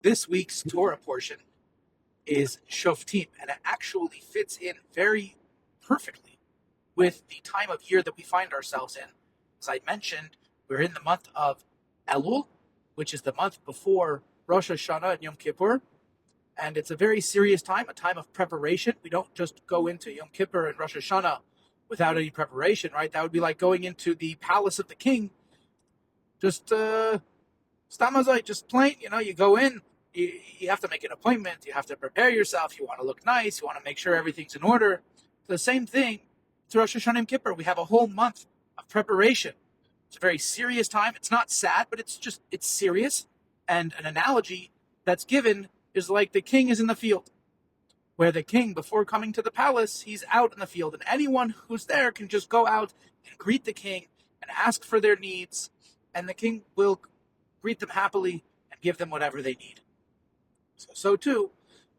This week's Torah portion is Shoftim, and it actually fits in very perfectly with the time of year that we find ourselves in. As I mentioned, we're in the month of Elul, which is the month before Rosh Hashanah and Yom Kippur, and it's a very serious time, a time of preparation. We don't just go into Yom Kippur and Rosh Hashanah without any preparation, right? That would be like going into the palace of the king, just stamazai, just plain, you go in, you have to make an appointment, you have to prepare yourself, you want to look nice, you want to make sure everything's in order. The same thing to Rosh Hashanah and Kippur. We have a whole month of preparation. It's a very serious time. It's not sad, but it's serious. And an analogy that's given is like the king is in the field, where the king, before coming to the palace, he's out in the field, and anyone who's there can just go out and greet the king and ask for their needs, and the king will greet them happily and give them whatever they need. So too,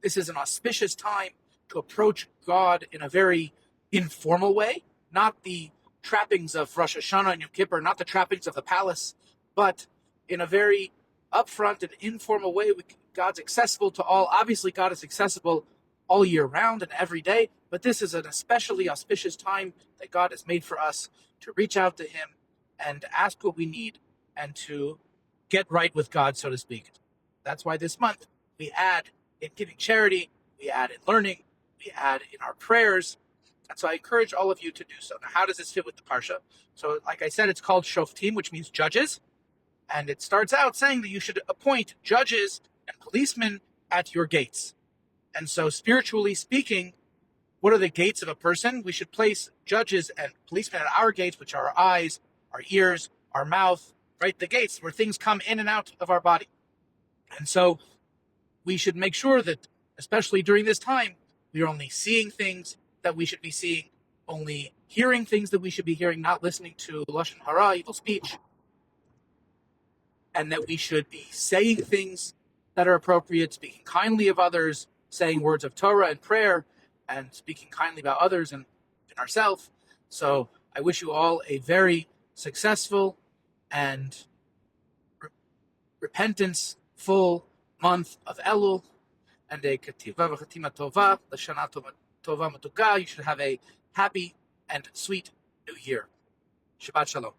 this is an auspicious time to approach God in a very informal way, not the trappings of Rosh Hashanah and Yom Kippur, not the trappings of the palace, but in a very upfront and informal way. God's accessible to all. Obviously, God is accessible all year round and every day, but this is an especially auspicious time that God has made for us to reach out to Him and ask what we need and to get right with God, so to speak. That's why this month we add in giving charity, we add in learning, we add in our prayers. And so I encourage all of you to do so. Now, how does this fit with the Parsha? So, like I said, it's called Shoftim, which means judges. And it starts out saying that you should appoint judges and policemen at your gates. And so, spiritually speaking, what are the gates of a person? We should place judges and policemen at our gates, which are our eyes, our ears, our mouth, right? The gates where things come in and out of our body. And so we should make sure that, especially during this time, we are only seeing things that we should be seeing, only hearing things that we should be hearing, not listening to lashon hara, evil speech, and that we should be saying things that are appropriate, speaking kindly of others, saying words of Torah and prayer, and speaking kindly about others and ourselves. So I wish you all a very successful and repentance-full month of Elul, and a kativa v'chatima tova, l'shana tova matuka. You should have a happy and sweet new year. Shabbat shalom.